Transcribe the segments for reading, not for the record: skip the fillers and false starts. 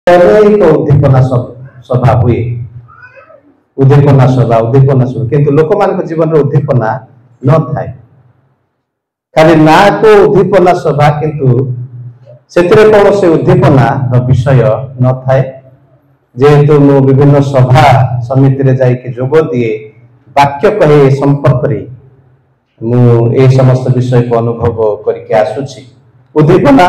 एक उद्दीपना सभा हुए, उद्दीपना सभा किंतु लोक मान जीवन में उद्दीपना न थाए, खाली ना को उद्दीपना सभा किंतु से कौन से उद्दीपना विषय न थाए। जेहेतु मु विभिन्न सभा समिति रे जाइके जोग दिए वाक्य कहे संपर्क रे मु समस्त विषय को अनुभव करके आसुची। उद्दीपना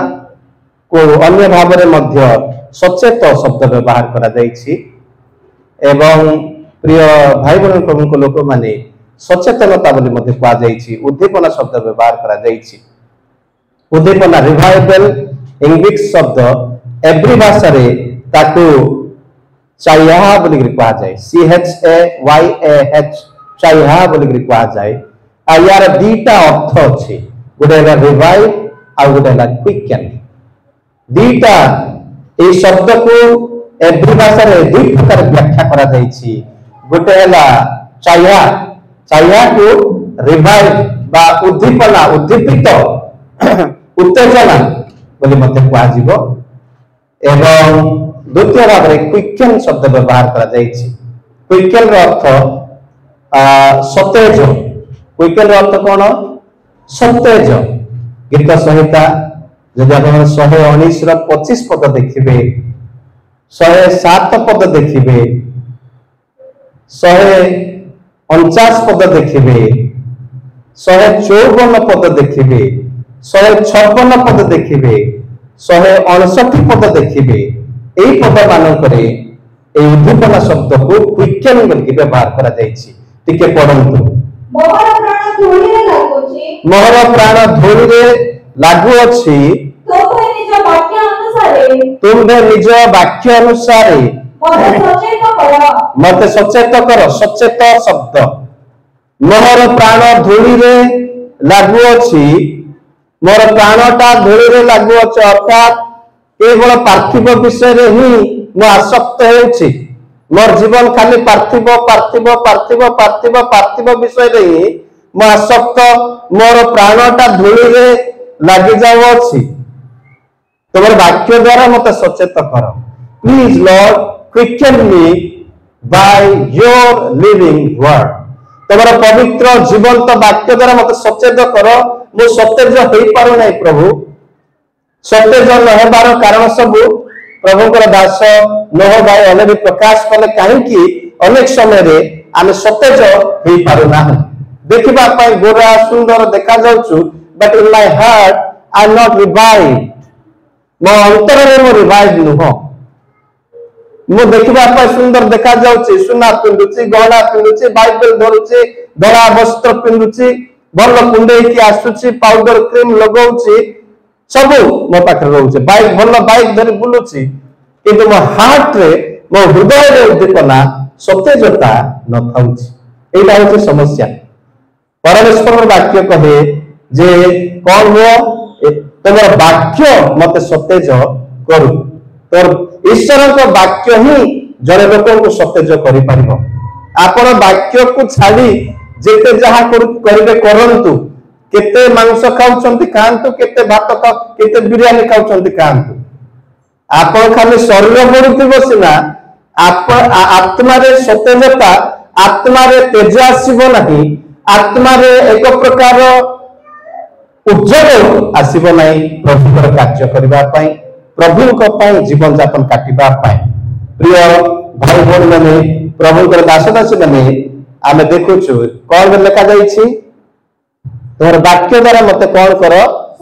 को अन्य भाव में मध्य सचेत शब्द व्यवहार करा जाइछि एवं प्रिय भाई बहन प्रमुख लोक माने सचेतनता बोली मध्य कहा जाइछि। उद्दीपना शब्द व्यवहार करा जाइछि। उद्दीपना रिवाइवल इंग्लिश शब्द एवरी भाषा रे ताकू चाइहा बोली कहा जाए, CHAYAH चाइहा बोली कहा जाए। आ यार दीटा अर्थ अछि, गोटे है रिवाइव आ गोटे है क्विकन। दीटा ए शब्द को एवरी भाषा रे दुई प्रकार व्याख्या करा जाइछि। गोटे है चाइहा, चाइहा को रिवाइव बा उद्दीपना उद्दीपित उत्तेजना बोली मते कहा जीवो एवं द्वितीय भाव में क्विकन शब्द व्यवहार करा जाइछि। क्विकन रो अर्थ सतेज। क्विकन रो अर्थ कोन? सतेज। गीत संहिता जदि आप 119 रो 25 पद देखिबे, 107 पद देखिबे, 149 पद देखिबे, 154 पद देखिबे, 156 पद देखिबे, 159 पद देखिबे। एई पद मानकरे ए उद्दीपना शब्द को क्विकन बोली व्यवहार करा जाइछि। टिके पढंतु। मोहर प्राण धूली रे लागू अछि, तुम्हे निज वाक्य अनुसार मते सचेत कर। सचेत शब्द मोहर प्राण धूली रे लागू अछि, मोर प्राणटा धूली रे लागू अछि अर्थात केवल पार्थिव विषय रे ही मु आसक्त होउछि। मोर जीवन खाली पार्थिव पार्थिव पार्थिव पार्थिव पार्थिव विषय रे ही मु आसक्त। मोर प्राणटा धूली रे लागि जाउ अछि। तोर वाक्य द्वारा मते सचेत कर। Please Lord quicken me by your living word. तोर पवित्र जीवंत वाक्य द्वारा मते सचेत कर। मु सतेज होई पारो नै प्रभु। सतेज न हेबार कारण सब प्रभुकर दास नोह भाई अनेक प्रकाश कले कहीं अनेक समय रे आमे सतेज होई पारो ना। देखिबा पाई गोरा सुंदर देखा जाउछु, but in my heart I am not revived. मो अंतर रे मो रिवाइव नुह। मो देखिबा पाई सुंदर देखा जाउछि, सुना पिंदुछि, गहना पिंदुछि, बाइबल धरुछि, धड़ा वस्त्र पिंदुछि, भल कुंडे की आसुछि, पाउडर क्रीम लगाउछि, सब मो पाखे रोचे, बाइक भल बाइक धरी बुलुछि, किंतु मो हार्ट रे मो हृदय रे उद्दीपना सतेजता न थाउछि। एटा होछि समस्या। परमेश्वर वाक्य कहे जे कौन हो तोर वाक्य मते सतेज करू। तोर ईश्वर को वाक्य ही जड़े लोक को सतेज करि परिबो। आपण वाक्य को छाड़ी जेते जहा करिवे करंतु। केते मांस खाउछंती खांतु, केते भात खाउ, केते बिरयानी खाउछंती खांतु। आपण खाली शरीर बढुथिबो सिना, आपण आत्मा रे सतेजता, आत्मा रे तेज आसीबो नाही, आत्मा रे एक प्रकार उज्जवल आसीबो नाही प्रभुकर कार्य करबा पई, प्रभुक पई जीवन यापन काटिबा पई। प्रिय भाई बहन माने, प्रभुकर दास दासी माने, आमे देखुछु कोन लिखा जाईछि, तोर वाक्य द्वारा मते कौन कर?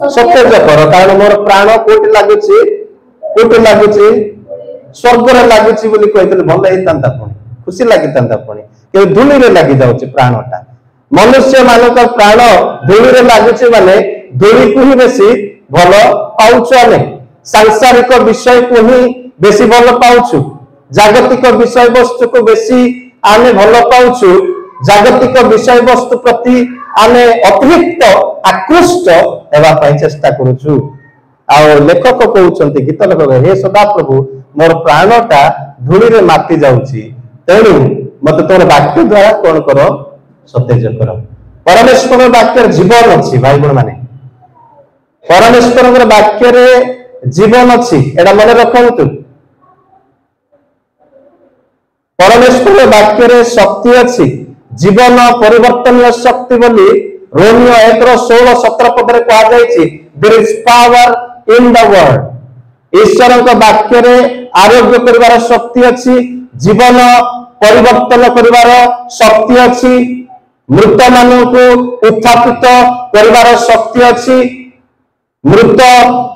सतेज कर। कारण मोर प्राण कोटि लागुछि, कोटि लागुछि, स्वर्ग रे लागुछि बोली कहितले भल हेतांता, पुणी खुशी लागितांता, पुणी के धूली रे लागि जाउछि प्राणटा। मनुष्य मानक प्राण धूली रे लागुछि माने धूली को ही बेसी भल पाउछु। आमे सांसारिक विषय को ही बेसी भल पाउछु, जागतिक विषय वस्तु को बेसी आमे भल पाउछु। जागतिक विषय वस्तु प्रति आमे अतिरिक्त आकृष्ट हेबा पई चेष्टा करूछु। आ लेखक कहउछंती, गीत लेखक, हे सदा प्रभु मोर प्राणटा धूली रे माति जाउछि, तेणु मते तोर वाक्य द्वारा कोन कर? सतेज कर। परमेश्वर वाक्य जीवन अछि भाई बहन माने। परमेश्वर वाक्य रे जीवन अछि, एटा मन रखंतु। परमेश्वर वाक्य रे शक्ति अच्छी जीवन परिवर्तन शक्ति बोली रोमियो 1:16-17 पद रे कहा जायछि there is power in the word ईश्वर वाक्य रे आरोग्य करिवार शक्ति अच्छी जीवन परिवर्तन करिवार शक्ति अच्छी मृत मानू उत्थापित करिवार शक्ति अच्छी मृत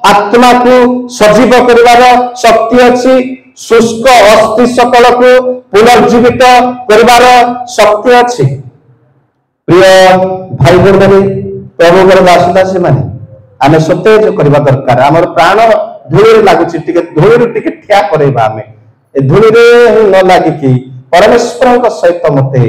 आत्मा को सजीव करिवार शक्ति अच्छी शुष्क अस्थि सकल को पुनर्जीवित करिवार शक्ति अच्छी प्रिय भाई बंधु प्रभुकर दासदासी माने आमे सतेज करबा दरकार हमर प्राण धूଳି लागुची टिके धूଳି टिके ठिया करैबा आमे ए धूଳି रे न लागि कि परमेश्वर सहित मते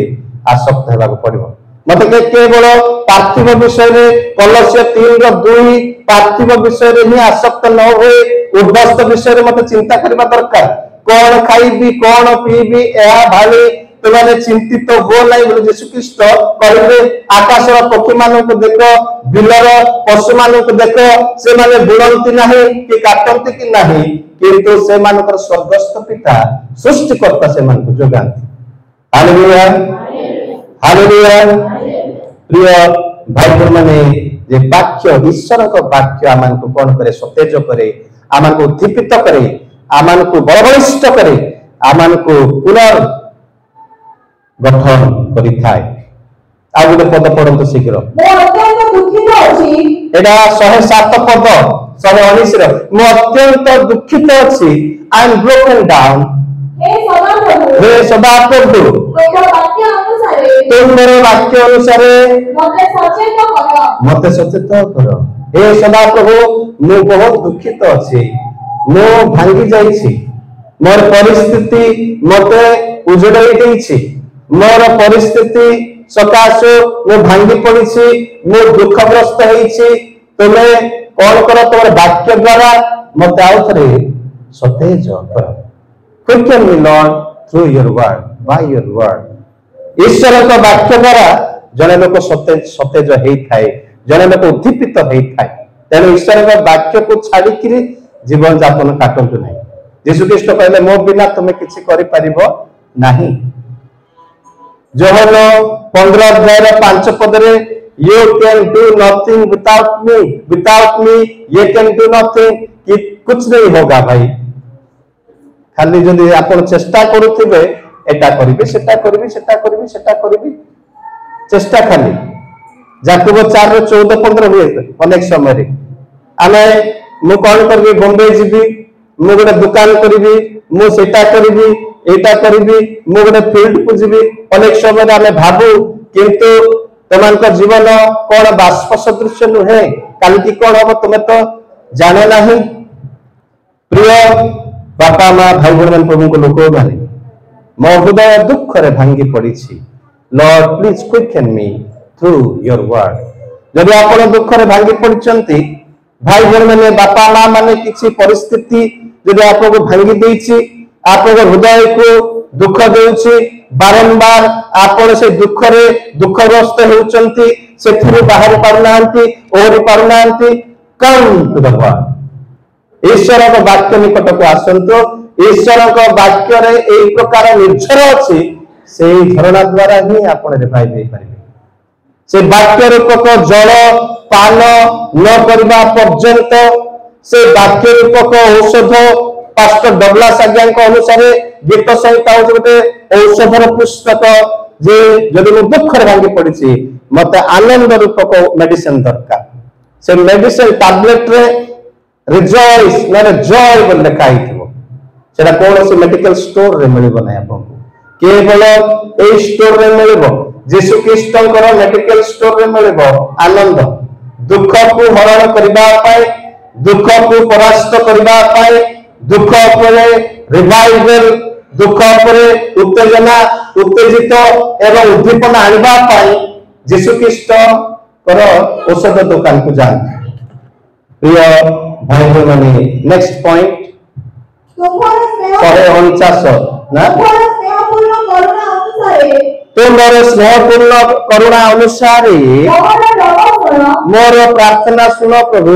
आसक्त हेबाक पड़िबो मते केवल पार्थिव विषय रे कलस्य 3:2 पार्थिव विषय रे ही आसक्त न होए उद्वस्त विषय रे मते चिंता करबा दरकार कौन खाइबी कौन पीबी एहा भाली तुमने चिंतित हो नहीं बोले यीशु ख्रीष्ट कहले आकाशर पक्षी मानक देखो बिलर पशु मानक देखो से माने बुणंती नहीं कि काटंती कि नहीं किंतु से मानकर स्वर्गस्थ पिता सृष्टिकर्ता से मानक जोगांती हालेलुया हालेलुया प्रिय भाई बहन माने जे वाक्य ईश्वर को वाक्य आमान को कौन करे सतेज करे आमान को उद्दीपित करे आमान को बलबलिष्ठ करे आमान को पुनर् गठन करि थाए आ गोटे पद पढ़ंतु शीघ्र मैं अत्यंत दुखित अछि एडा 107 पद 119 रे मैं अत्यंत दुखित अछि आई एम ब्रोकन डाउन हे सदा प्रभु तुम मेरे वाक्य अनुसार मते सचेत करो हे सदा प्रभु मैं बहुत दुखित अछि मैं भांगी जाइछि मोर परिस्थिति मते उजड़ाई देछि मोर परिस्थिति सकाशे मैं भांगी पड़ी मैं दुखग्रस्त होइछि तुमे कौन करो तुम वाक्य द्वारा मत आउ थे सतेज कर quicken me Lord through your word by your word ईश्वर का वाक्य द्वारा जने लोक सतेज सतेज हेई थाए जने लोक उद्दीपित हेई थाए तेणु ईश्वर का वाक्य को छाड़ी कि जीवन यापन काटंतु नहीं यीशु ख्रीष्ट कहले मो बिना तुमे किछि करि परिबो नाही जोहन 15:5 पद रे you can do nothing without me you can do nothing कि कुछ नहीं होगा भाई खाली जदि आपण चेष्टा करूथिबे एटा करिबे सेटा करिबे सेटा करिबे सेटा करिबे चेष्टा खाली याकूब 4:14-15 हुए अनेक समय रे आमे मु कोन करबी बॉम्बे जीबी मु गोटे दुकान करिबी मु सेटा करिबी एटा करिबी मु गोटे फील्ड को जीबी अनेक समय आमे भाबू किंतु तमान का जीवन कोन बाष्प सदृश नुहे काल की कोन हो तुमे तो जाने नहीं प्रिय बापा मां भाई बहन प्रभु को लोक माने मो हृदय दुख रे भांगी पड़ी Lord please quicken me through your word जब आपण दुख रे भांगी पड़चंती भाई बहन माने बापा मां माने किछि परिस्थिति जब आपको भांगी देछि आपको हृदय को दुख देउछि बारंबार आपण से दुख रे दुखग्रस्त हेउचंती सेथि बाहर पारुनांती ओहरी पारुनांती कम टू द वर्ड ईश्वर को वाक्य निकट को आसंतो ईश्वर को वाक्य रे एक प्रकार निर्झर अछि सेही झरणा द्वारा ही आपण रिवाइव दे परिबे से वाक्य रूपक जल पान न करबा पर्यंत से वाक्य रूपक औषध पास्टर डगलास आज्ञा अनुसार गीत संहिता हो गोटे औषधर पुस्तक जे जदि मु दुख रे भांगी पड़ी मते आनंद रूपक मेडिसिन दरकार से मेडिसिन टैबलेट रे रिजॉइस माने जॉय बोल लिखा हिथिबो सेटा कोन से मेडिकल स्टोर रे मिलिबो नै आपन केवल ए स्टोर रे मिलिबो यीशु ख्रीष्टकर मेडिकल स्टोर रे मिलिबो आनंद दुख को हरण करबा पाए दुख को परास्त करबा पाए दुख उपरे रिवाइवल दुख उपरे उत्तेजना उत्तेजित एवं उद्दीपना आनिबा पाए यीशु ख्रीष्ट कर औषध दुकान को जान प्रिय भाई बहन माने नेक्स्ट पॉइंट 149 ना तुम्हारे स्नेहपूर्ण करुणा अनुसार मोर प्रार्थना सुनो प्रभु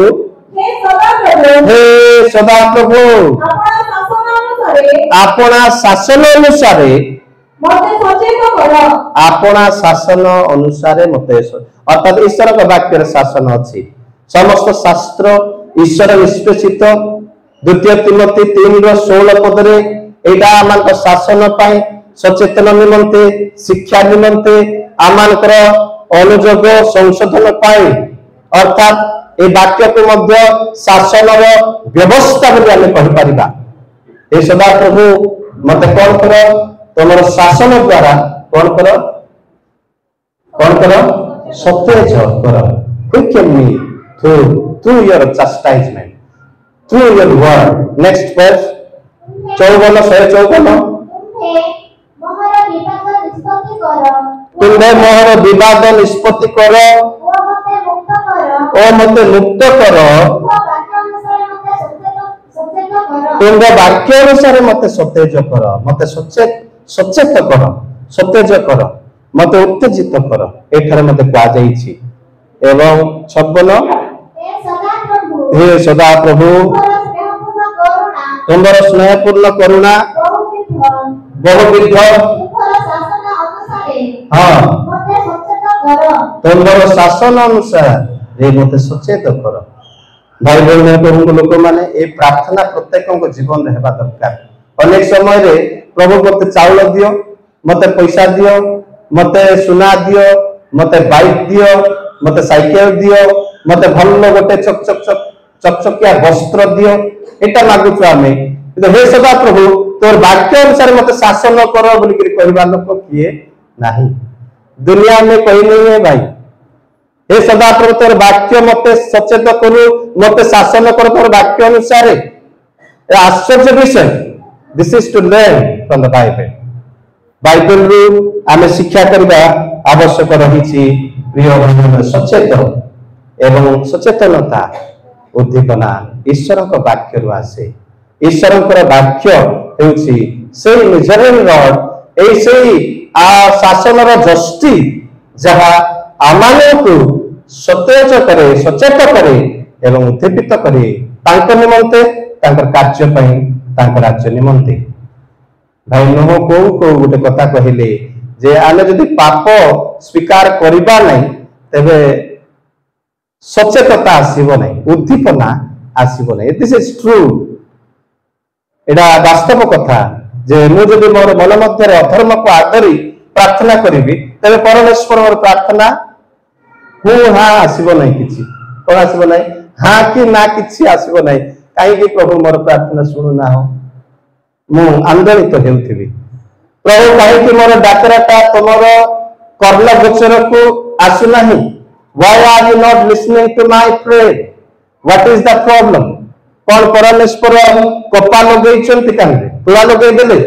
हे सदा प्रभु अपना शासन अनुसार मते सचेत कर आपणा शासन अनुसार मते अर्थात ईश्वर का वाक्य शासन अच्छी समस्त शास्त्र ईश्वर निष्पेषित द्वितीय तिमोथी 3:16 पदरे एटा आमान शासन पाई सचेतन निमंते शिक्षा निमंते आमानकर अनुजोग संशोधन पाई अर्थात ए वाक्य को मध्य शासन व्यवस्था बोली आमे कहि परिबा ए सदा प्रभु मते कौन कर तुमर शासन द्वारा कौन कर सतेज कर quicken me through your chastisement through your word next verse 54 तुम्हें मोहर विवाद निष्पत्ति कर ओ मते मुक्त कर तुम्हें वाक्य अनुसार मते सतेज कर मते सचेत कर सतेज कर मते उत्तेजित कर एठारे मते कहा जाईछि एवं 56 हे सदा प्रभु तुमर स्नेहपूर्ण करुणा बहुविध हाँ तुमर शासन अनुसार रे मते सचेत कर भाई बहन प्रभु लोक माने ए प्रार्थना प्रत्येक जीवन में हेबा दरकार अनेक समय रे प्रभु मते चाउल दियो मते पैसा दियो मते सुना दियो मते बाइक दियो मते साइकेल दियो मते भल गोटे चकचकिया वस्त्र दियो एटा मागुछु आमे तो हे सदा प्रभु तोर वाक्य अनुसार मते शासन कर बोली करी कहबा लोक किए नाही दुनिया में कोई नहीं है भाई हे सदा प्रभु तोर वाक्य मते सचेत करू मते शासन कर तोर वाक्य अनुसार आश्चर्य विषय this is to learn from the Bible रु आमे शिक्षा करबा आवश्यक रही प्रिय सचेत एवं सचेतनता उद्दीपना ईश्वर वाक्य रु आसे ईश्वर वाक्य हेउछि सेई मेजरिंग रॉड ए सेई शासन जष्टि जहा आमाने को सतेज करे सचेत करे एवं उद्दीपित करे तांको निमंते तांकर कार्य पई तांकर राज्य निमंते भाई नुह को गोटे कथा कहले जे आमे जदि पाप स्वीकार करिबा नै तबे सचेतता आसीबो नै उद्दीपना आसीबो नै दिस इज ट्रू एडा वास्तव कथा जे मु जदि मोर मन मध्य अधर्म को आदरी प्रार्थना करिबी तबे परमेश्वर मोर प्रार्थना हु हा आसीबो नै किछि कोन आसीबो नै हा कि ना किछि आसीबो नै काहे कि प्रभु मोर प्रार्थना सुनु ना हो मु आंदोलित हेउथिबी प्रभु काहे कि मोर डाकराटा तमर कर्म गोचर को आसु नाही why are you not listening to my prayer what is the problem कौन परमेश्वर कपा लगेइछंती कांदे तुला लगे देले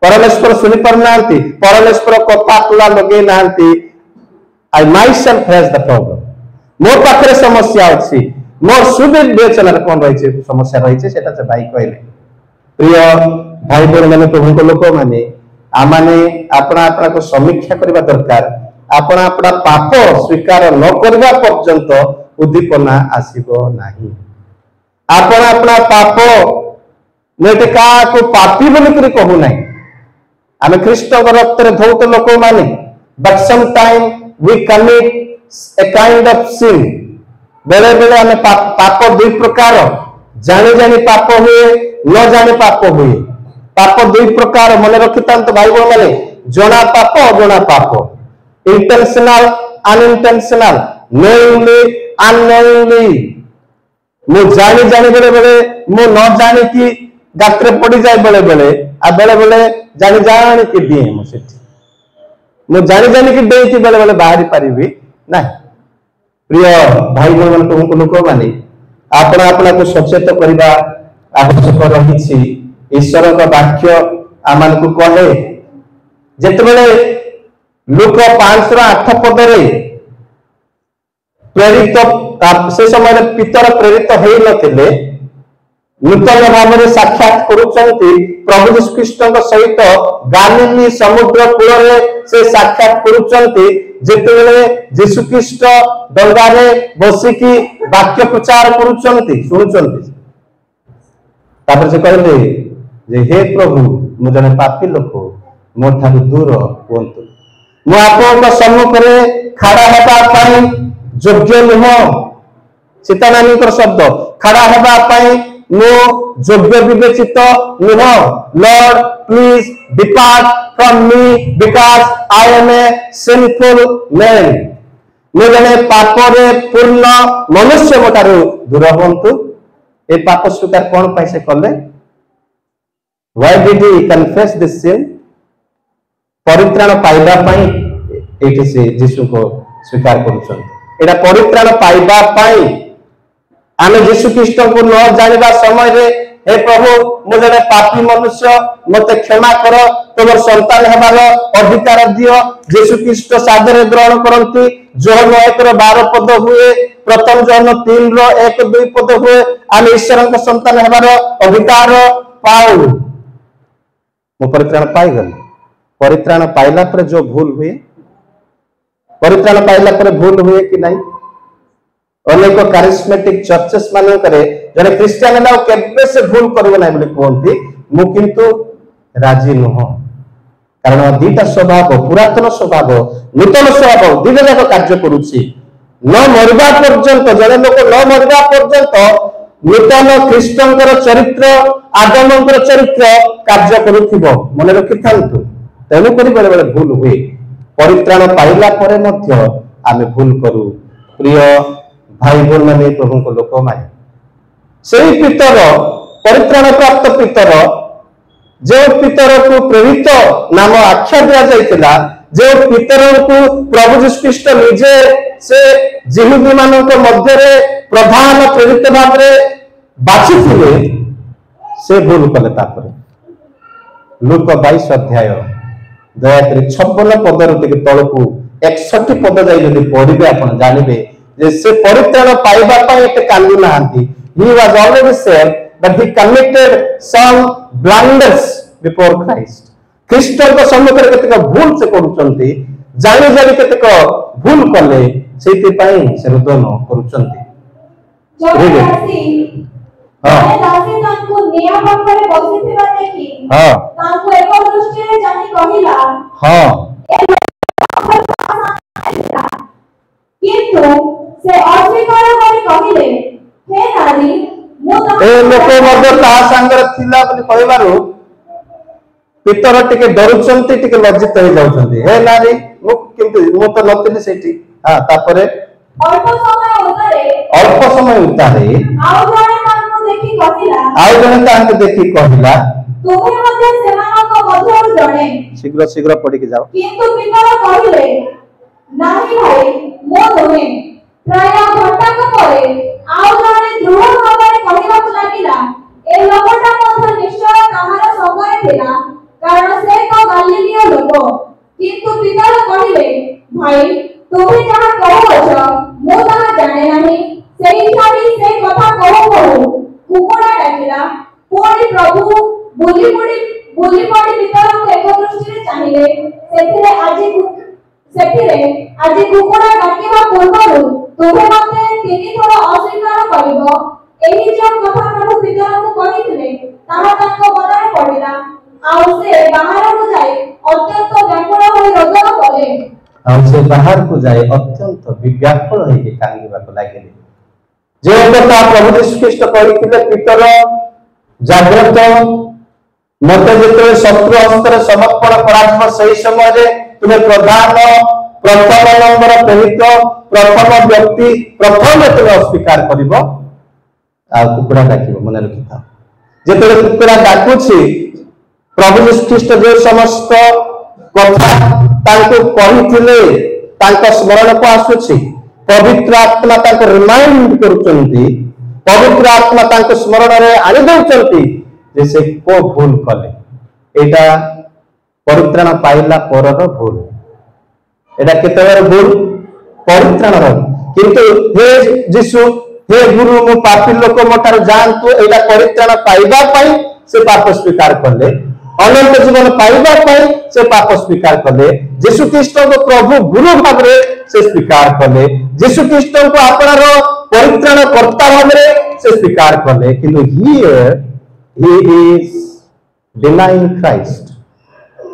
परमेश्वर सुनि पर नांती परमेश्वर कपा तुला लगे नांती I myself has the problem मो पाखरे समस्या अछि मोर सुविवेचना कोन रहिছে समस्या रहिছে सेटा से भाई कहले प्रिय भाई बहन माने प्रभु लोक माने आमाने अपना अपना को समीक्षा करबा दरकार अपना अपना पाप स्वीकार न करबा पर्यंत उद्दीपना आसीबो नाही अपना अपना पाप नेते का को पापी बोली करी कहू नाही आमे कृष्ण रक्त रे धौत लोक माने but some time we commit a kind of sin बेले बेले आमे पाप दुई प्रकार जाने जाने पाप हुए न जाने पाप हुए पाप दुई प्रकार मन रखितांत भाई बहन माने जना पाप अजना पाप इंटेंशनल अनइंटेंशनल नोइंगली अननोइंगली मु जानी जानी बेले बेले मु न जानी कि गात्रे पड़ी जाए बेले बेले आ बेले बेले जानी जानी कि दिए मु सेठी मु जानी जानी कि देई कि बेले बेले बाहरी परिबी नाही प्रिय भाई बहन तुमको लोक माने अपना अपना को सचेत करबा आवश्यक रही ईश्वर का वाक्य आमान को कहे जेतबेले लोक 508 पदरे प्रेरित से समय पितर प्रेरित होई नथिले नूतन भाव में साक्षात करुचंती प्रभु यीशु कृष्ण सहित गालीली समुद्र कूल से साक्षात करुचंती जेतेबेले यीशु कृष्ण डंगारे बसिकी वाक्य प्रचार करुचंती सुनुचंती तापर से कहले जे हे प्रभु मु जने पापी लोक मो ठारू दूर हुंतु मु आपन सम्मुख में खड़ा हेबा पई योग्य नुह सीता नानी शब्द खड़ा हेबा पई मु योग्य विवेचित नुह Lord please depart from me because I am a sinful man मु जने पाप रे पूर्ण मनुष्य मोटारू दूर हुंतु ए पाप स्वीकार कौन पाई से कले why did he confess this sin परित्राण पाइबा पाई एठी से यीशु को स्वीकार करूछन एटा परित्राण पाइबा पाई आमे यीशु ख्रीस्ट को न जानिबा समय रे हे प्रभु मु जने पापी मनुष्य मते क्षमा कर तोर संतान हेबार अधिकार दियो यीशु ख्रीस्ट सादरे ग्रहण करंती जोहन 1:12 पद हुए प्रथम जोहन 3:1-2 पद हुए आमे ईश्वर को संतान हेबार अधिकार पाऊ मु परित्राण पाई गल परित्राण पाइला पर जो भूल हुए परित्राण पाइला पर भूल हुए कि नहीं अनेक कारिस्मेटिक चर्चेस माने करे जने क्रिश्चियन ना केबे से भूल करबो नै बोली कोंती मु किंतु राजी नहो कारण दीटा स्वभाव पुरातन स्वभाव नूतन स्वभाव दिने जाक कार्य करूची न मरबा पर्यंत जने लोक न मरबा पर्यंत नूतन ख्रीष्टंकर चरित्र आगमनकर चरित्र कार्य करूथिबो मने रखि थांतु तेनु करी बेले बेले भूल हुए परित्राण पाइला परे मध्य आमे भूल करू प्रिय भाई बोल माने प्रभु को लोक माने सेही पितर परित्राण प्राप्त पितर जो पितर को प्रेरित नाम आख्या दिया जाइतिला जो पितर को प्रभु यीशु ख्रीष्ट निजे से जिहुदी मानक मध्य रे प्रधान प्रेरित भाव रे बाछि थिले से भूल कले तापर लूक 22 अध्याय दया करी 56 पद रे तळकू 61 पद जाई जदि पढिबे आपण जानिबे जे से परित्राण पाइबा पाई एते कांदु नांती he was already said that he committed some blunders before Christ ख्रीष्ट को सम्मुख रे केतक भूल से करूचंती जानि जानि केतक भूल कले सेति पई से रुदन करूचंती हां दासी तांको निया पाखरे बसिथिबा देखि हां तांको एक दृष्टि रे जानि कहिला हां किंतु से अस्वीकार करी कहिले हे नारी मो ए लोक मध्य ता संगर थिला बनि कहबारो पितर टिके डरुचंती टिके लज्जित हो जाउचंती हे नारी मु किंतु मु तो नथिली सेठी हां तापरे अल्प समय उतारे आउ जने तांको देखि कहिला तुमे मध्ये सेमानक मध्यरु जणे शीघ्र शीघ्र पढि के जाओ किंतु पितर कहिले नाही भाई मो नहे प्राय घंटाक परे आउ जणे दृढ़ भाବରେ କହିବାକୁ ଲାଗିଲା ए लोकटा ମଧ୍ୟ निश्चय କାହାର ସଙ୍ଗରେ ଥିଲା କାରଣ ସେ ଏକ ଗାଲିଲିୟ ଲୋକ କିନ୍ତୁ ପିତର କହିଲେ ଭାଇ ତୁମେ ଯାହା କହୁଛ ମୁଁ ତାହା ଜାଣେ ନାହିଁ ସେହି ଛାଡ଼ି ସେ କଥା କହୁ କହୁ କୁକୁଡ଼ା ଡାକିଲା ପୁଣି ପ୍ରଭୁ ବୁଲି ପଡ଼ି ପିତରଙ୍କୁ ଏକ ଦୃଷ୍ଟିରେ ଚାହିଁଲେ ସେଥିରେ ଆଜି କୁକୁଡ଼ା ଡାକିବା ପୂର୍ବରୁ ତୁମେ ମୋତେ 3 ଥର ଅସ୍ୱୀକାର କରିବ ଏହି ଯେଉଁ କଥା ପ୍ରଭୁ ପିତରଙ୍କୁ କହିଥିଲେ ତାହା ତାଙ୍କ ମନରେ ପଡ଼ିଲା ଆଉ ସେ ବାହାରକୁ ଯାଇ ଅତ୍ୟନ୍ତ ବ୍ୟାକୁଳ ହୋଇ ରୋଦନ କଲେ ଆଉ ସେ ବାହାରକୁ ଯାଇ ଅତ୍ୟନ୍ତ ବିବ୍ୟାକୁଳ ହୋଇକି କାନ୍ଦିବାକୁ ଲାଗିଲେ ଯେଉଁ କଥା ପ୍ରଭୁ ଯୀଶୁ ଖ୍ରୀଷ୍ଟ କହିଥିଲେ ପିତର ଜାଗ୍ରତ ମତେ ଯେତେବେଳେ ଶତ୍ରୁ ହସ୍ତରେ ସମର୍ପଣ କରାଯିବ ସେହି ସମୟରେ ତୁମେ ପ୍ରଥମ ନମ୍ବର ପ୍ରେରିତ प्रथम व्यक्ति प्रथम तुम अस्वीकार कर कुकुड़ा डाक मन रखिथा जो कुकुड़ा डाकुची प्रभु यीशु ख्रीष्ट जो समस्त कथा कही स्मरण को आसुची पवित्र आत्मा रिमाइंड करुचंती पवित्र आत्मा स्मरण रे आनी दउचंती जे से को भूल कले एटा परित्राण पाइला परर भूल एटा केतेबर भूल परित्राण किंतु हे यीशु हे गुरु मो पापी लोक मोठार जानतु एटा परित्राण पाइबा पाई से पाप स्वीकार करले अनंत जीवन पाइबा पाई से पाप स्वीकार करले यीशु ख्रीष्ट को प्रभु गुरु भाव रे से स्वीकार करले यीशु ख्रीष्ट को आपनार परित्राण कर्ता भाव रे से स्वीकार करले किंतु here he is denying Christ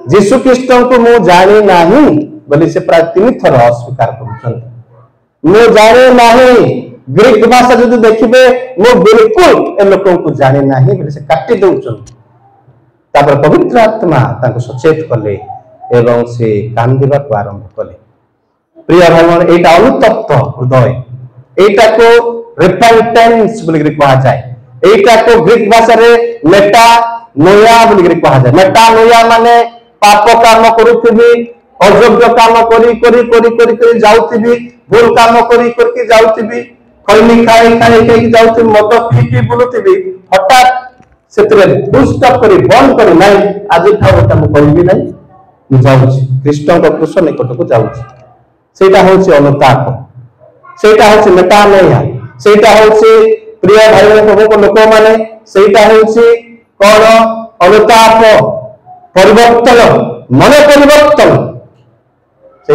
जीशु ख्रीष्ट को मु जानी नहीं बोली से प्राय 3 थर अस्वीकार करुछंती मु जानी नहीं ग्रीक भाषा जदि देखिबे मु बिल्कुल ए लोक को जानी नहीं बोली से काटी दउछंती तापर पवित्र आत्मा ताको सचेत कले एवं से कांदिबा को आरंभ कले प्रिय भाई एटा अनुतप्त हृदय एटा को रिपेंटेंस बोली कहा जाए एटा को ग्रीक भाषा रे मेटा नोया बोली कहा जाए मेटा नोया माने पाप काम करूथिबी अयोग्य काम करी करी करी करी करी जाउथिबी भूल काम करी करी जाउथिबी खैनी खाई खाई खाई जाउथिबी मद पी पी बुलुथिबी हठात सेतरे फुल स्टॉप करी बंद करी नहीं आज ठाव काम करबी नहीं मु जाउछि कृष्ण को क्रूस निकट को जाउछि सेटा होछि अनुताप सेटा होछि मेटानोया सेटा होछि प्रिय भाई प्रभु को लोक माने सेटा होछि कोन अनुताप परिवर्तन मन परिवर्तन से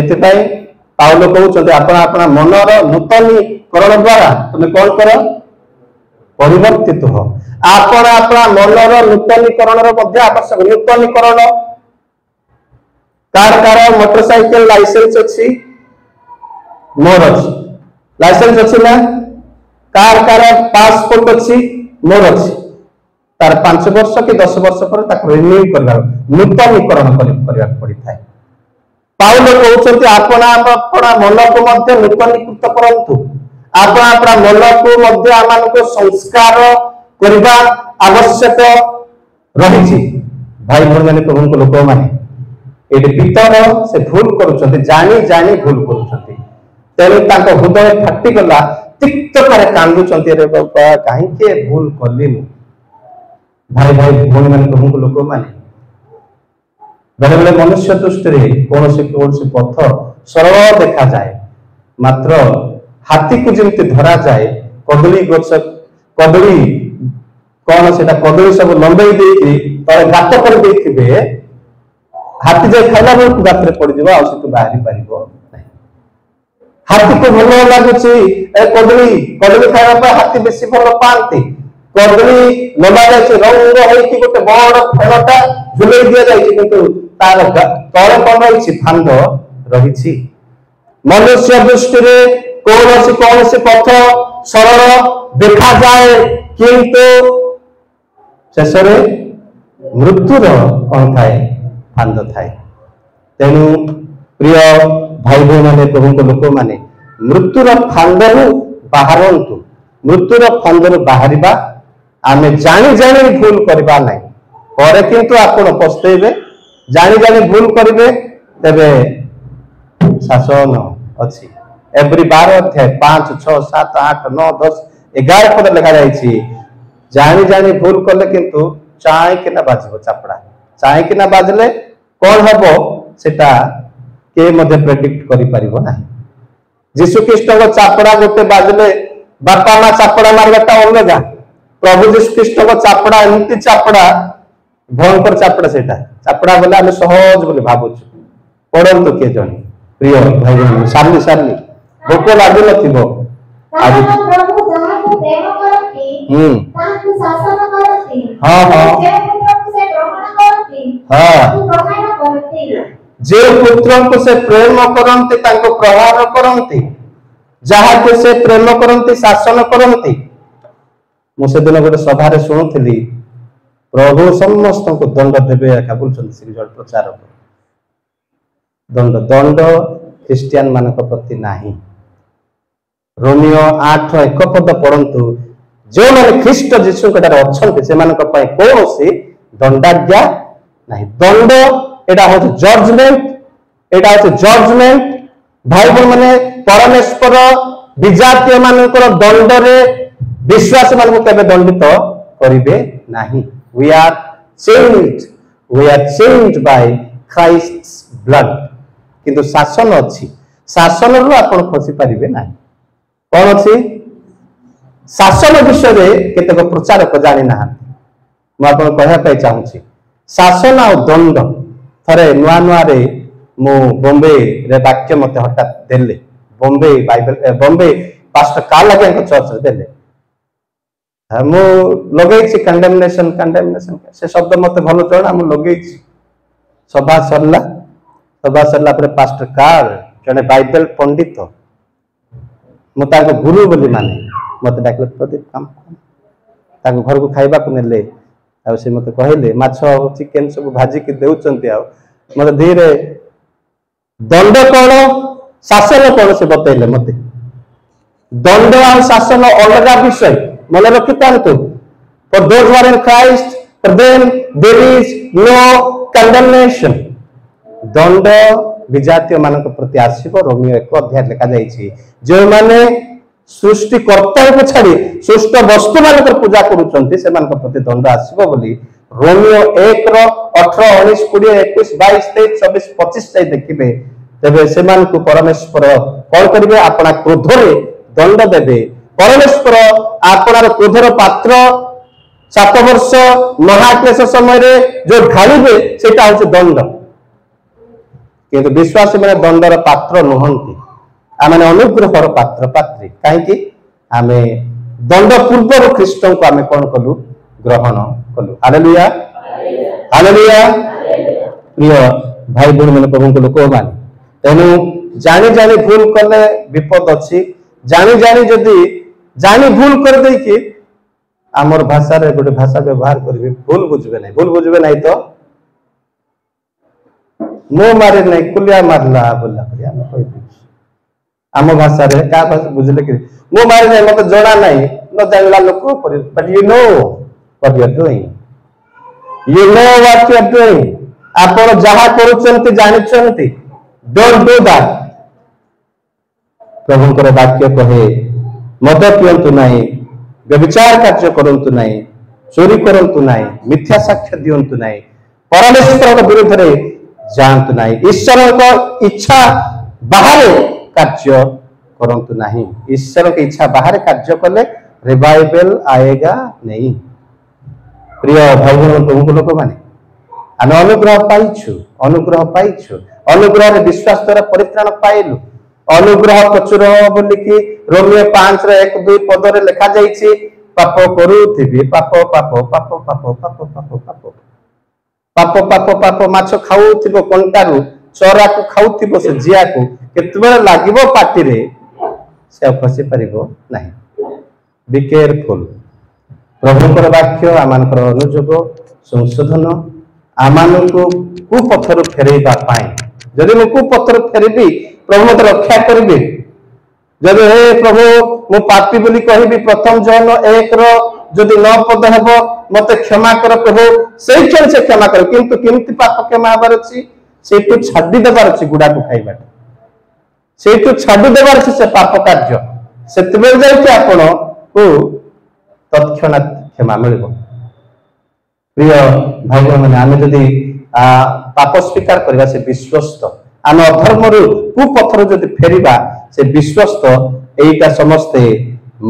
पाउल कहते अपना मनर नूतनीकरण द्वारा तुम कौन कर परिवर्तित हो अपना मनर नूतनीकरण आवश्यक नूतनीकरण कार कार मोटरसाइकेल लाइसेंस अच्छी मोर अच्छी लाइसेंस अच्छी ना कार कार पासपोर्ट अच्छी मोर अच्छी तार 5 वर्ष कि 10 वर्ष पर रिन्यू करवा नूतनीकरण करने पड़ता है पाउल कहते अपना मन को नूतनीकृत करंतु अपना मन को आम संस्कार करने आवश्यक रही भाई भाई मैंने प्रभु लोक मैंने ये पितर से भूल करुँच जानी जानी भूल करुँच तेणु हृदय फाटिगला तिक्त पर कांदुंच कहीं भूल कली भाई भाई भूमि मान प्रभु लोक मैंने बेले बेले मनुष्य दृष्टि कौन से पथ सरल देखा जाए मात्र हाथी को जमी धरा जाए कदली गछ कदली कौन से कदली सब लंबे तले गात कर हाथी जाए खाला बेलू गात पड़ बाहरी पार हाथी को भल लगुच कदली कदली खावा हाथी बेसी भल पाती कदली लगा रंग होती गोटे बड़ फलटा झुले दि जाए तार तले कौन रही फांद रही मनुष्य दृष्टि कौन से पथ सरल देखा जाए किंतु शेष मृत्युर कौन थाए फांद थाए तेणु प्रिय भाई भाई माने प्रभु लोक माने मृत्युर फांदरू बाहरंतु मृत्युर फांदरू बाहरिबा आमे जानी जानी भूल करबा नहीं पर किंतु आपण पछतेबे जानी जानी भूल करिवे तबे शासन अछि एवरी 12 अध्याय 5 6 7 8 9 10 11 पद लिखा जाइछि जानी जानी भूल करले किंतु चाय के ना बाजबो चापड़ा चाय के ना बाजले कोन हबो सेटा के मध्ये प्रेडिक्ट करि परिबो नाही यीशु ख्रीष्ट को चापड़ा गोटे बाजले बापा मां चापड़ा मारबाटा अलगा प्रभु यीशु ख्रीष्ट को चापड़ा एमती चापड़ा भयंकर चापड़ा सेटा चापड़ा बोले आम सहज बोले भावुଛୁ पढ़ंतु किए जणी प्रिय भाई बहन सारली सारली भोक लागु नथिबो आज प्रभु जहाँ को प्रेम करती ताकि शासन करती हां हां जे पुत्र से ग्रहण करती हां ग्रहण करती जे पुत्र को से प्रेम करंती ताको प्रहार करंती जहाँ को से प्रेम करंती शासन करंती मु से दिन गोटे सभा रे सुनुथिली प्रभु समस्त को दंड देवे एका बोलछन श्री जड़ प्रचारक दंड दंड क्रिश्चियन मानक प्रति नाही रोमियो 8:1 पद पढ़ंतु जो माने ख्रीष्ट यीशु के द्वारा अछंते से मानक पय कोनोसी दंडाज्ञा नाही दंड एटा हो जजमेंट एटा हो जजमेंट भाई बहन माने परमेश्वर विजातीय मानकर दंड रे विश्वास मानक केबे दंडित करिवे नाही we are changed by Christ's blood किंतु शासन अच्छी शासन रु आपण खसी पारिबे नाही कोन अछि शासन विषय रे केतक प्रचारक जानि ना म आपण कहया पाई चाहूची शासन आ दंड थरे नुआ नुआ रे मु बॉम्बे रे वाक्य मते हठात देले बॉम्बे बाइबल बॉम्बे पास्टर काल लगे चर्च रे देले मु लगेछि कंडेमनेशन कंडेमनेशन से शब्द मते भलो चढ़ा मु लगेछि सभा सरला पास्टर कार्ल जड़े बाइबल पंडित मुझे गुरु बोली माने मत डाक प्रदीप काम घर को खाइबा को नेले से मत कहले माछ चिकेन सब भाजिकी देउचंती मत धीरे दंड कौन शासन कौन से बतैले मत दंड और शासन अलग विषय मन रखी था for those who are in Christ for them there is no condemnation दंड विजातीय मान प्रति आसव रोमियो 1 अध्याय लिखा जाइए जो माने सृष्टिकर्ता को छाड़ी सृष्ट वस्तु मान पूजा करुँच से प्रति दंड आसव बोली रोमियो 1 18 19 20 21 22 23 24 25 जाए देखिए तेरे से परमेश्वर कौन करेंगे अपना क्रोध दंड देवे परमेश्वर आपणार क्रोधर पात्र 7 वर्ष महाक्लेश समय जो ढालिबे सेटा होचे दंड किंतु विश्वासी मैंने दंडर पात्र नुहंती आमे अनुग्रहर पात्र पात्री कहीं आमे दंड पूर्व ख्रीष्ट को आमे कौन कलु ग्रहण कलु हालेलुया हालेलुया प्रिय भाई बहन मैंने प्रभु लोक मान तेणु जानी जानी भूल कले विपद अच्छी जानी जानी जदि जानी भूल कर दे कि आमर भाषा रे गोटे भाषा व्यवहार करेंगे भूल बुझे ना तो मो मारे नहीं कुलिया मारला बोला आम भाषा रे का भाषा बुझले कि मो मारे नहीं मत जणा नहीं न जानला लोक but you know what you are doing you know what you are doing आपण जहा करूचंती जानिचंती डोंट डू दैट प्रभुंकर वाक्य कहे मद पियंतु नहीं व्यभिचार कार्य करंतु नहीं चोरी करंतु नहीं मिथ्या साक्ष्य दियंतु नहीं परमेश्वर विरुद्ध रे जानतु नहीं ईश्वर को इच्छा बाहर कार्य करंतु नहीं ईश्वर की इच्छा बाहर कार्य कले रिवाइवल आएगा नहीं प्रिय भाई बहन प्रभु लोक माने आम अनुग्रह पाइछु अनुग्रह रे विश्वास द्वारा परित्राण पाइलु अनुग्रह प्रचुर बोलिकी रोमियो 5 रे 1 2 पद रे लिखा जाइछि पाप करूथिबी पाप पाप पाप पाप पाप पाप पाप पाप पाप पाप माछ खाउथिबो कंटारू चरा को खाउथिबो से जिया को केतबे लागिबो पाटी रे से फसी परिबो नाही बी केयरफुल प्रभुकर वाक्य आमानकर अनुयोग संशोधन आमानकु कुपथर फेरैबा पाई जदि मु कुपथर फेरबी प्रभु मत रक्षा करेंगे जब हे प्रभु मु पापी बोली कहबी प्रथम जन 1 रो जदि 9 पद हेबो मते क्षमा कर प्रभु से क्षमा कर किंतु केमति पाप क्षमा हबार अछि सेटु छाडी देबार अछि गुडा को खाइबाट सेटु छाडी देबार अछि से पाप कार्य सेतबे जाय कि आपण को तत्क्षणात क्षमा मिलबो प्रिय भाई बहन आमे जदि पाप स्वीकार करबा से विश्वस्त आम अधर्म कुपथर जदि फेरिबा से विश्वस्त एटा समस्ते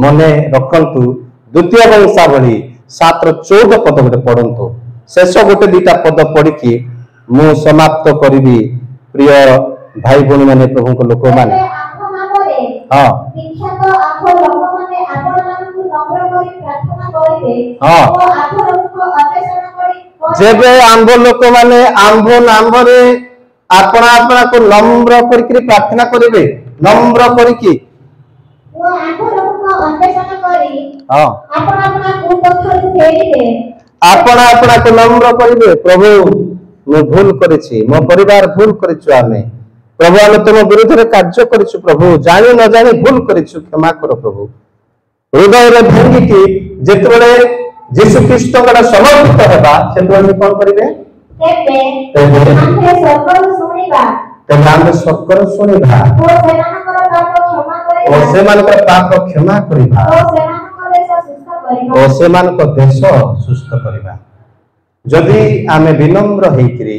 मने रखंतु द्वितीय वंशावली 7:14 पद गोटे पढ़ंतु शेष गोटे दीटा पद पढ़ी मु समाप्त करी प्रिय भाई भौणी माने प्रभु को लोक माने हां जेबे आंभ लोक माने आंभ नामरे आपना आपना को नम्र करके प्रार्थना करेंगे नम्र करके वो आंखों को अन्वेषण करी हां आपना आपना को पत्थर फेरिबे आपना आपना को नम्र करिवे प्रभु मैं भूल करिछि मो परिवार भूल करिछु आमे प्रभु आमे तुम विरुद्ध रे कार्य करिछु प्रभु जानि न जानि भूल करिछु क्षमा करो प्रभु हृदय रे भांगी की जेतबेले यीशु ख्रीष्ट का समर्पित हेबा सेतबेले कोन करिवे स्वर्गर शुणा पाप क्षमा करिबा देश सुस्थ करिबा जदि आमे विनम्र हेकरी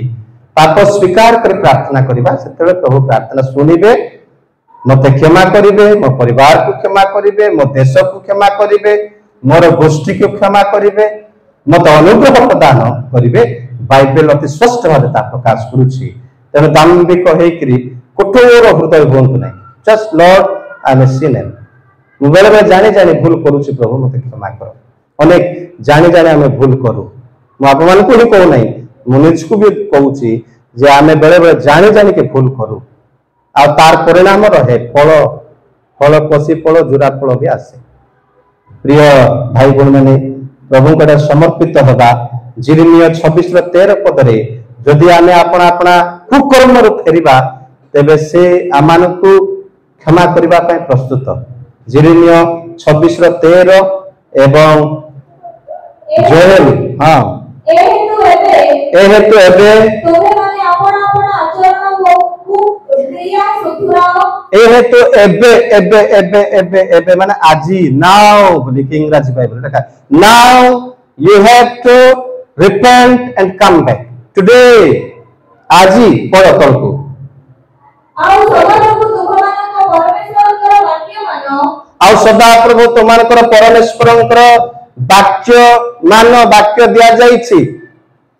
पाप स्वीकार कर प्रार्थना करिबा सेतबे प्रभु प्रार्थना सुनिबे मते क्षमा करिबे मो परिवार को क्षमा करिबे मो देश को क्षमा करिबे मोर गोष्ठी को क्षमा करिबे मते अनुग्रह प्रदान करिबे बाइबल अति स्पष्ट भाव प्रकाश करुच्ची तेणु दाम्भिक होकर कठोर हृदय हूँ ना just Lord I am a sinner मु बेले बेले जानी जानी भूल करुच्ची प्रभु मत क्षमा कर अनेक जानी जानी आम भूल करूँ मुझे ही कहू ना मु निज को भी कहूँ जे आमे बेले बेले जानी जानी के भूल करू आ तार परिणाम रहे फल फल पशी फल जुरा फल भी आसे। प्रिय भाई बहन मैंने प्रभु को समर्पित हवा जिरमिया 26:13 पदरे जदि आमे अपना अपना कुकर्म रु फेरिबा तेबे से आमानकु क्षमा करबा पय प्रस्तुत। जिरमिया 26:13 एवं जोएल हां ए हेतु एबे तोमे माने अपना अपना आचरण को क्रिया सुधराओ। ए हेतु एबे एबे एबे एबे एबे माने आजी नाउ बोली कि इंग्रजी बाइबल देखा now you have to repent and come back today आजी पढ़ो कल को आउ सदाप्रभु तुममानक परमेश्वरकर वाक्य मानो आउ सदाप्रभु तुममानकर परमेश्वरकर वाक्य मान वाक्य दिया जाईछि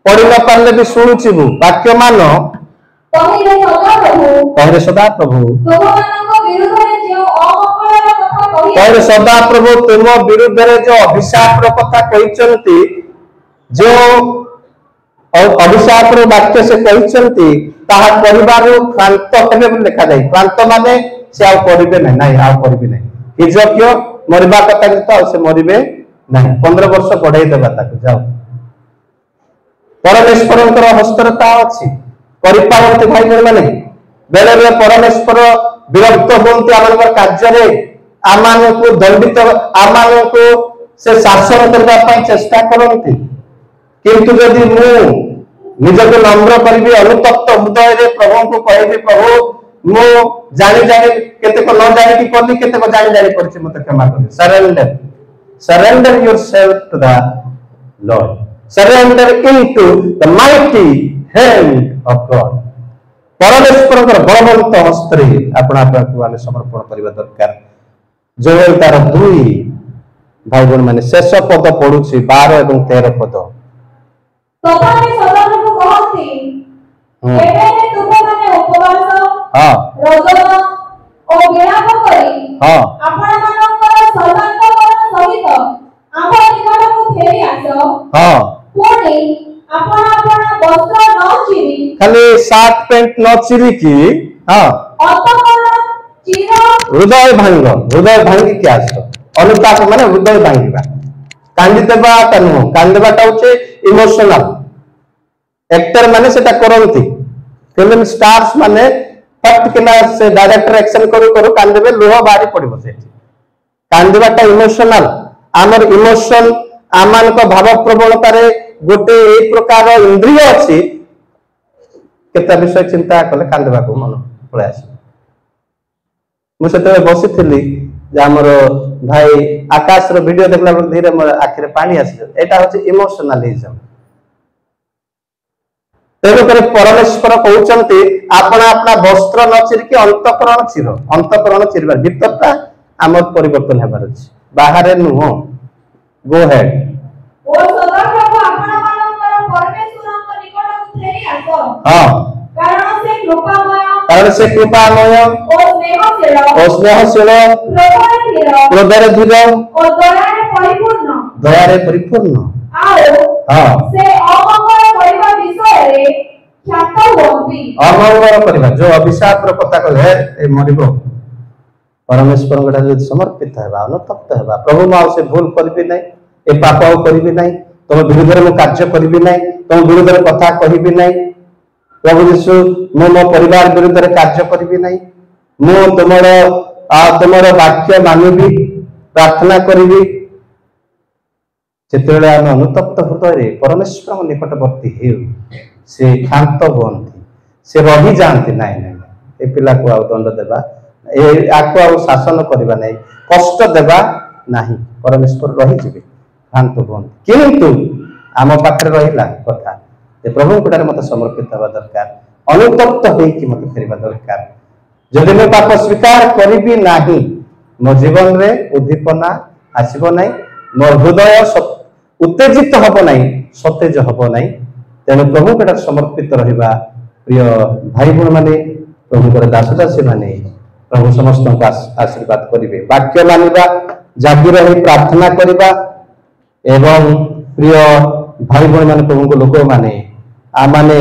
पढ़ि न पारले भी सुनुछि मु वाक्य मान तहिरे सदाप्रभु तुममानक विरुद्धरे जो अमंगलर कथा कहि तहिरे सदाप्रभु तुम विरुद्धरे जो अभिशाप रो कथा कहिचंती जो अभिशाप रो वाक्य से कहिचंती ताहा परिवार क्रांत हेबे बोली लिखा जाय। क्रांत माने से आ करिबे नहीं आ करिबे नहीं हिजकियो मरिबा कथा तो से मरिबे नहीं 15 वर्ष बढ़ाई देबा ताकू जाओ परमेश्वरंकर हस्तरता अछि परिपालनते भाई बहन माने बेले बेले परमेश्वर विरक्त होंते आमनकर कार्य रे आमान को दंडित आमान को से शासन करबा पय चेष्टा करंती किंतु यदि मु निजक नम्र करी अनुतप्त हृदय रे प्रभु को कहबी प्रभु मु जानि जानि केते को न जानि की करली केते को जानि जानि करछि मते क्षमा कर surrender yourself to the Lord surrender into the mighty hand of God परमेश्वर बलवंत हस्त रे अपना को आमे समर्पण करबा दरकार। जोएल तार 2 भाई बहन माने शेष पद पढुछि 12 एवं 13 पद तथापि सदाप्रभु कहती एबे तुम माने उपवास हां रोदन ओ विलाप करी हां आपण मानकर सर्वांतकरण सहित आम निकट को फेरी आसो हां पुणी आपण आपण वस्त्र न चिरी खाली शर्ट पैंट न चिरी की हां अतकरण चिर हृदय भांगी के आस अनुताप माने हृदय भांगीबा कांदी देबा तनु कांदबाटा होचे इमोशनल एक्टर माने सेटा करंती फिल्म स्टार्स माने फट केना से डायरेक्टर एक्शन करू करू कांदेबे लोह बारी पड़िबो सेठी कांदबाटा इमोशनल आमर इमोशन आमान को भाव प्रबलता रे गोटे एक प्रकार इंद्रिय अछि केता विषय चिंता कले कांदबा को मन पळे आसी मु सेते बसी थिली जे हमर भाई आकाश रो वीडियो देखला धीरे मोर आखिरे पानी आसी एटा होचे इमोशनलिज्म तेरे करे परमेश्वर कहउचंती आपना अपना वस्त्र न चिरके अंतकरण चिरबा भीतरटा हमर परिवर्तन हेबार अछि बाहर नुहो गो हेड ओ सदाप्रभु आपण मानकर परमेश्वरଙ୍କ निकटକୁ फेरी आसो हां कारण से कृपामय ओ स्नेहशील क्रोधरे धीर और दयारे परिपूर्ण हां से अमंगल करिबा विषय रे ख्यात होंती अमंगल करिबा जो अभिशाप रो कथा कहले ए मरिबो परमेश्वर गडा जो समर्पित हेबा अनुतप्त हेबा प्रभु माउ से भूल करबी नै ए पाप करबी नै तुम विरुद्ध रे कार्य करबी नै तुम विरुद्ध रे कथा कहबी नै प्रभु यीशु मो परिवार विरुद्ध रे कार्य करबी नै मो तुमरो वाक्य मानिबी प्रार्थना करबी जेतेबेले आम अनुतप्त हृदय रे परमेश्वर निकटवर्ती हे से क्षांत होती से रही जाती नाई नाई ए पिला को आ दंड देबा ए आको आ शासन करबा नै कष्ट देबा नाही परमेश्वर रही जिबे क्षांत होती किंतु आम पाखरे रहिला कथा जे प्रभु गुडारे मते समर्पित हवा दरकार अनुतप्त होई कि मते फेरबा दरकार जदि मैं पाप स्वीकार करिबी नाही मो जीवन रे उद्दीपना आसीबो नै मोर हृदय उत्तेजित हबो नै सतेज हबो नै तेणु प्रभु गुडा समर्पित रहिबा प्रिय भाई बहन माने प्रभु कर दास दासी माने प्रभु समस्त को आशीर्वाद करिवे वाक्य मानिबा जागी रही प्रार्थना करिबा एवं प्रिय भाई बहन माने प्रभु को लोक माने आ माने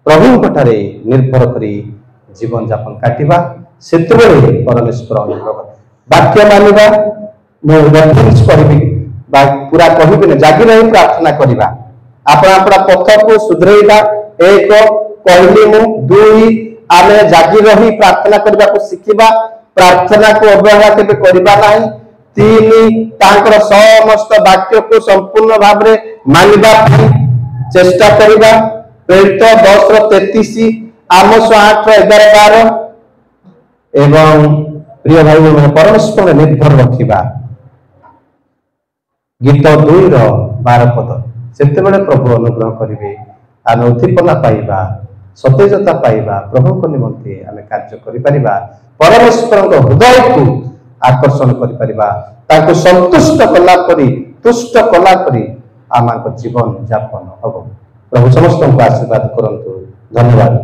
प्रभु ठारे निर्भर करी जीवन जापन काटिबा सेतबेले परमेश्वर अनुग्रह वाक्य मानिबा मो रेफरेंस करबी बा पूरा कहबी जागी रही प्रार्थना करिबा आपण आपड़ा पथ को सुधरेइबा एक कहली मु दुई आमे जागी रही प्रार्थना करबा को सिखिबा प्रार्थना को अवहेला केबे करबा नाही तीन तांकर समस्त वाक्य को संपूर्ण भाव रे मानिबा चेष्टा करिबा प्रेरित 10:33 आमोस 8:11-12 एवं प्रिय भाई बहन परमेश्वर निर्भर रखिबा गीत 2:12 पद सेते बेले प्रभु अनुग्रह करिवे आमे उद्दीपना पाइबा सतेजता पाइबा प्रभु को निमंते आमे कार्य करि परिबा परमेश्वर हृदय को आकर्षण करि परिबा ताको संतुष्ट कला परि तुष्ट कला परि आमाक जीवन यापन हबो प्रभु समस्त को आशीर्वाद करंतु धन्यवाद।